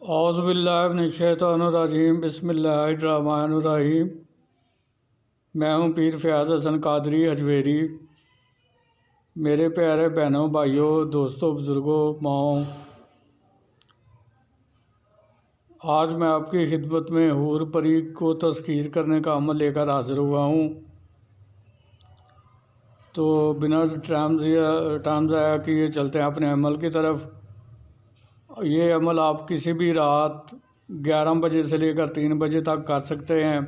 اعوذ باللہ من الشیطان الرجیم، بسم اللہ الرحمن الرحیم۔ میں ہوں پیر فیاض حسن قادری اجویری۔ میرے پیارے بہنوں، بھائیوں، دوستوں، بزرگوں، ماؤں، آج میں آپ کی خدمت میں حور پری کو تذکیر کرنے کا عمل لے کر حاضر ہوا ہوں۔ تو بنا ٹائم ضائع کیے چلتے ہیں اپنے عمل کی طرف۔ یہ عمل آپ کسی بھی رات 11 بجے سے لے کر 3 بجے تک کر سکتے ہیں۔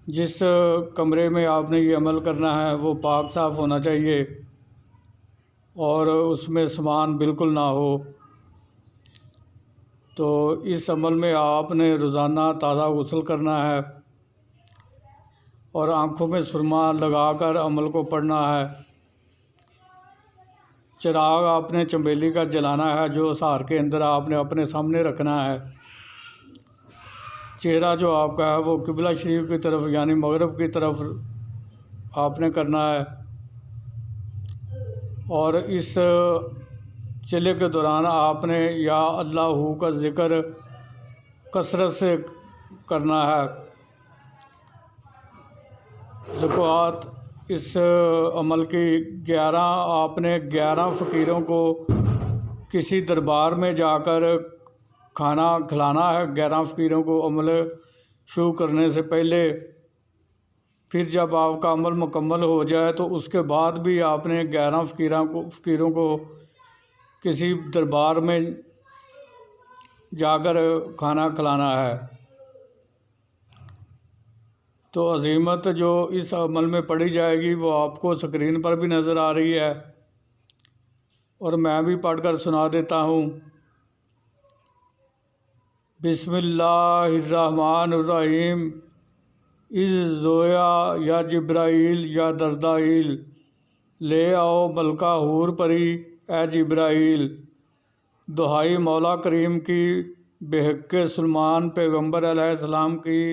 جس کمرے میں آپ نے یہ عمل کرنا ہے وہ پاک صاف ہونا چاہیے اور اس میں سامان بالکل نہ ہو۔ تو اس عمل میں آپ نے روزانہ تازہ غسل کرنا ہے اور آنکھوں میں سرما لگا کر عمل کو پڑھنا ہے۔ چراغ آپ نے چنبیلی کا جلانا ہے جو سہار کے اندر آپ نے اپنے سامنے رکھنا ہے۔ چہرہ جو آپ کا ہے وہ قبلہ شریف کی طرف یعنی مغرب کی طرف آپ نے کرنا ہے، اور اس چلے کے دوران آپ نے یا اللہ کا ذکر کثرت سے کرنا ہے۔ زکوٰۃ اس عمل کی 11 فقیروں کو کسی دربار میں جا کر کھانا کھلانا ہے 11 فقیروں کو عمل شروع کرنے سے پہلے۔ پھر جب آپ کا عمل مکمل ہو جائے تو اس کے بعد بھی آپ نے 11 فقیروں کو کسی دربار میں جا کر کھانا کھلانا ہے۔ تو عظیمت جو اس عمل میں پڑھی جائے گی وہ آپ کو اسکرین پر بھی نظر آ رہی ہے اور میں بھی پڑھ کر سنا دیتا ہوں۔ بسم اللہ الرحمن الرحیم۔ از زویا یا جبرائیل یا دردائیل، لے آؤ ملکہ حور پری اے جبرائیل۔ دہائی مولا کریم کی بحق سلمان پیغمبر علیہ السلام کی،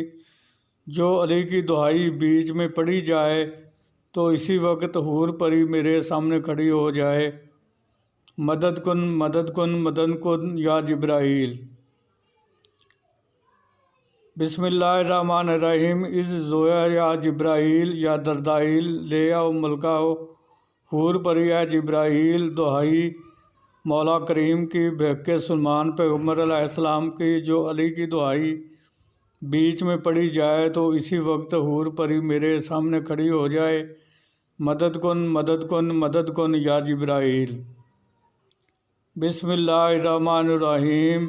جو علی کی دہائی بیچ میں پڑھی جائے تو اسی وقت حور پری میرے سامنے کھڑی ہو جائے۔ مدد کن مدد کن مدد کن یا جبرائیل۔ بسم اللہ الرحمن الرحیم۔ از زویا یا جبرائیل یا دردائیل، لے آؤ ملکہ حور پری اے جبرائیل۔ دہائی مولا کریم کی بحق سلمان پیغمبر علیہ السلام کی، جو علی کی دہائی بیچ میں پڑھی جائے تو اسی وقت حور پری میرے سامنے کھڑی ہو جائے۔ مدد کن مدد کن مدد کن یا جبرائیل۔ بسم اللہ الرحمن الرحیم۔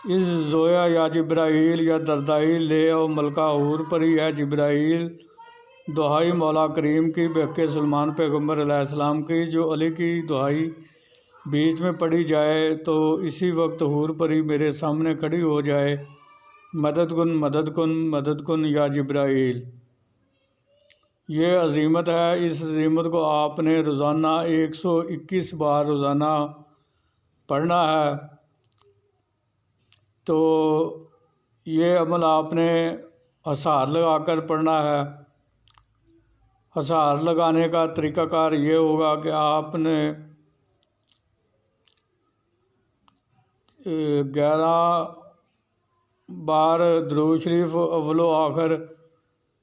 از زویا یا جبرائیل یا دردائیل، لے آؤ ملکہ حور پری اے جبرائیل۔ دہائی مولا کریم کی بحق سلمان پیغمبر علیہ السلام کی، جو علی کی دہائی بیچ میں پڑھی جائے تو اسی وقت حور پری میرے سامنے کھڑی ہو جائے۔ مدد کن مدد کن مدد کن یا جبرائیل۔ یہ عظیمت ہے۔ اس عظیمت کو آپ نے روزانہ 121 بار روزانہ پڑھنا ہے۔ تو یہ عمل آپ نے ہسار لگا کر پڑھنا ہے۔ ہسار لگانے کا طریقہ کار یہ ہوگا کہ آپ نے 11 بار درود شریف اول و آخر،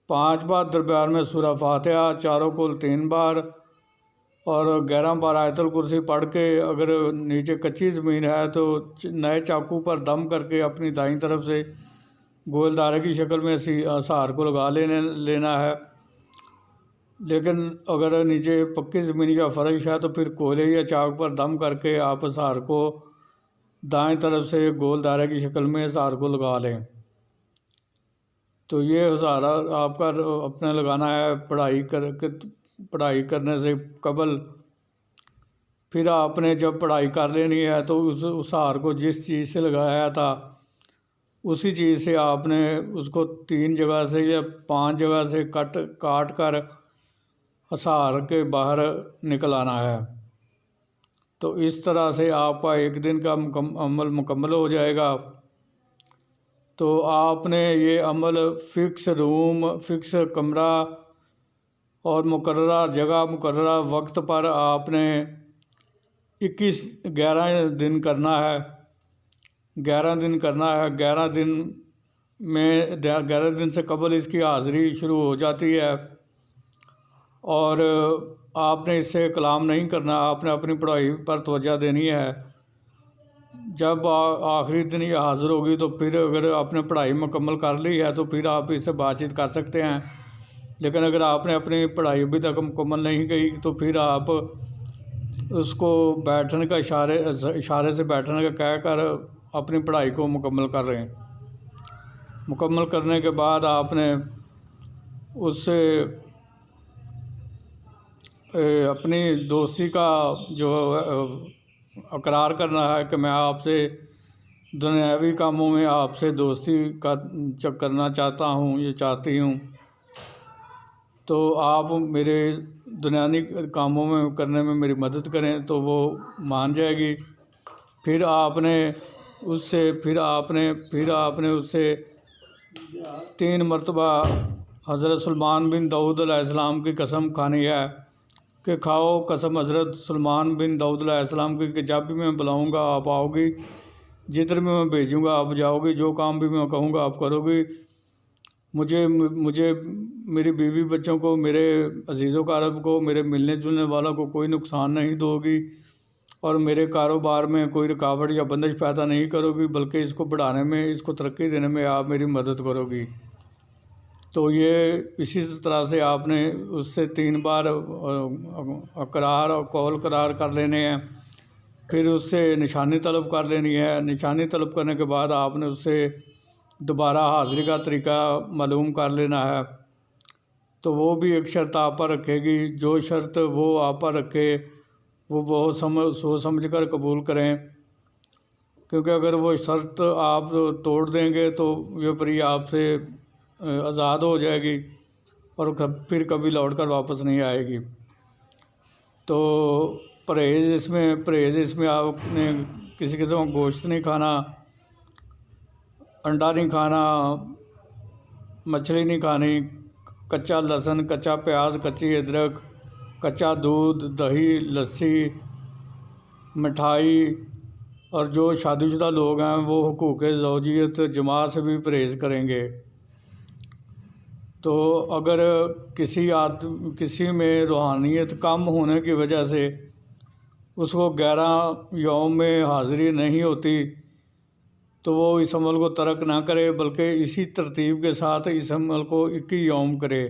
5 بار درمیان میں سورہ فاتحہ، چاروں کل 3 بار، اور 11 بار آیت الکرسی پڑھ کے اگر نیچے کچی زمین ہے تو نئے چاقو پر دم کر کے اپنی دائیں طرف سے گول دائرے کی شکل میں ہسار کو لگا لینا ہے۔ لیکن اگر نیچے پکی زمین یا فرش ہے تو پھر کولے یا چاک پر دم کر کے آپ ہسار کو دائیں طرف سے گول دائرے کی شکل میں ہسار کو لگا لیں۔ تو یہ ہسار آپ کا اپنے لگانا ہے پڑھائی کرنے سے قبل۔ پھر آپ نے جب پڑھائی کر لینی ہے تو اس ہسار کو جس چیز سے لگایا تھا اسی چیز سے آپ نے اس کو 3 جگہ سے یا 5 جگہ سے کاٹ کر ہسار کے باہر نکل آنا ہے۔ تو اس طرح سے آپ کا ایک دن کا عمل مکمل ہو جائے گا۔ تو آپ نے یہ عمل فکس روم، فکس کمرہ اور مقررہ جگہ، مقررہ وقت پر آپ نے 11 دن کرنا ہے 11 دن کرنا ہے 11 دن سے قبل اس کی حاضری شروع ہو جاتی ہے، اور آپ نے اس سے کلام نہیں کرنا، آپ نے اپنی پڑھائی پر توجہ دینی ہے۔ جب آخری دن یہ حاضر ہوگی تو پھر اگر آپ نے پڑھائی مکمل کر لی ہے تو پھر آپ اس سے بات چیت کر سکتے ہیں، لیکن اگر آپ نے اپنی پڑھائی ابھی تک مکمل نہیں کی تو پھر آپ اس کو بیٹھنے کا اشارے سے بیٹھنے کا کہہ کر اپنی پڑھائی کو مکمل کر رہے ہیں۔ مکمل کرنے کے بعد آپ نے اس سے اپنی دوستی کا جو اقرار کرنا ہے کہ میں آپ سے دنیاوی کاموں میں آپ سے دوستی کرنا چاہتا ہوں، یہ چاہتی ہوں، تو آپ میرے دنیاوی کاموں میں کرنے میں میری مدد کریں، تو وہ مان جائے گی۔ پھر آپ نے اس سے 3 مرتبہ حضرت سلیمان بن داؤد علیہ السلام کی قسم کھانی ہے کہ کھاؤ قسم حضرت سلیمان بن داؤد علیہ السلام کی کہ جب بھی میں بلاؤں گا آپ آؤ گی، جدھر بھی میں بھیجوں گا آپ جاؤ گی، جو کام بھی میں کہوں گا آپ کرو گی، مجھے میری بیوی بچوں کو، میرے عزیز و اقارب کو، میرے ملنے جلنے والوں کو کوئی نقصان نہیں دو گی، اور میرے کاروبار میں کوئی رکاوٹ یا بندش پیدا نہیں کرو گی، بلکہ اس کو بڑھانے میں، اس کو ترقی دینے میں آپ میری مدد کرو گی۔ تو یہ اسی طرح سے آپ نے اس سے 3 بار اقرار اور قول قرار کر لینے ہیں، پھر اس سے نشانی طلب کر لینی ہے۔ نشانی طلب کرنے کے بعد آپ نے اس سے دوبارہ حاضری کا طریقہ معلوم کر لینا ہے، تو وہ بھی ایک شرط آپ پر رکھے گی۔ جو شرط وہ آپ پر رکھے وہ بہت سوچ سمجھ کر قبول کریں، کیونکہ اگر وہ شرط آپ توڑ دیں گے تو یہ پری آپ سے آزاد ہو جائے گی اور پھر کبھی لوٹ کر واپس نہیں آئے گی۔ تو پرہیز اس میں آپ نے کسی قسم کا گوشت نہیں کھانا، انڈا نہیں کھانا، مچھلی نہیں کھانی، کچا لہسن، کچا پیاز، کچی ادرک، کچا دودھ، دہی، لسی، مٹھائی، اور جو شادی شدہ لوگ ہیں وہ حقوق زوجیت جماع سے بھی پرہیز کریں گے۔ تو اگر کسی میں روحانیت کم ہونے کی وجہ سے اس کو 11 یوم میں حاضری نہیں ہوتی تو وہ اس عمل کو ترک نہ کرے، بلکہ اسی ترتیب کے ساتھ اس عمل کو 21 یوم کرے۔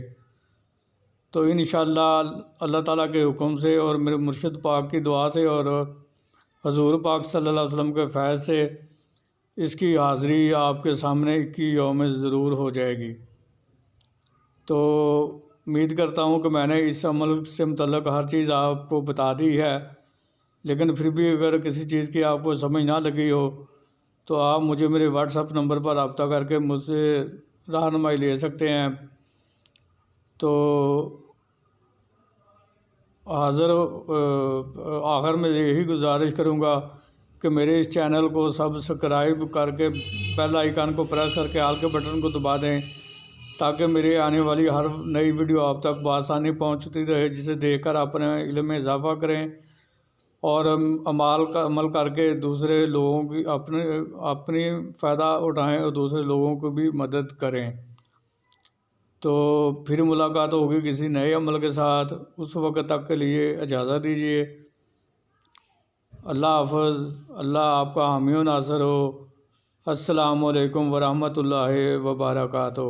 تو انشاءاللہ اللہ تعالیٰ کے حکم سے اور میرے مرشد پاک کی دعا سے اور حضور پاک صلی اللہ علیہ وسلم کے فیض سے اس کی حاضری آپ کے سامنے 21 یوم میں ضرور ہو جائے گی۔ تو امید کرتا ہوں کہ میں نے اس عمل سے متعلق ہر چیز آپ کو بتا دی ہے، لیکن پھر بھی اگر کسی چیز کی آپ کو سمجھ نہ لگی ہو تو آپ مجھے میرے واٹس ایپ نمبر پر رابطہ کر کے مجھ سے رہنمائی لے سکتے ہیں۔ تو آخر میں یہی گزارش کروں گا کہ میرے اس چینل کو سبسکرائب کر کے بیل آئیکن کو پریس کر کے آل کے بٹن کو دبا دیں، تاکہ میرے آنے والی ہر نئی ویڈیو آپ تک بآسانی پہنچتی رہے، جسے دیکھ کر اپنے علم میں اضافہ کریں اور عمل کر کے دوسرے لوگوں کی اپنی فائدہ اٹھائیں اور دوسرے لوگوں کو بھی مدد کریں۔ تو پھر ملاقات ہوگی کسی نئے عمل کے ساتھ، اس وقت تک کے لیے اجازت دیجیے۔ اللہ حافظ، اللہ آپ کا حامی و ناصر ہو۔ السلام علیکم ورحمۃ اللہ وبرکاتہ۔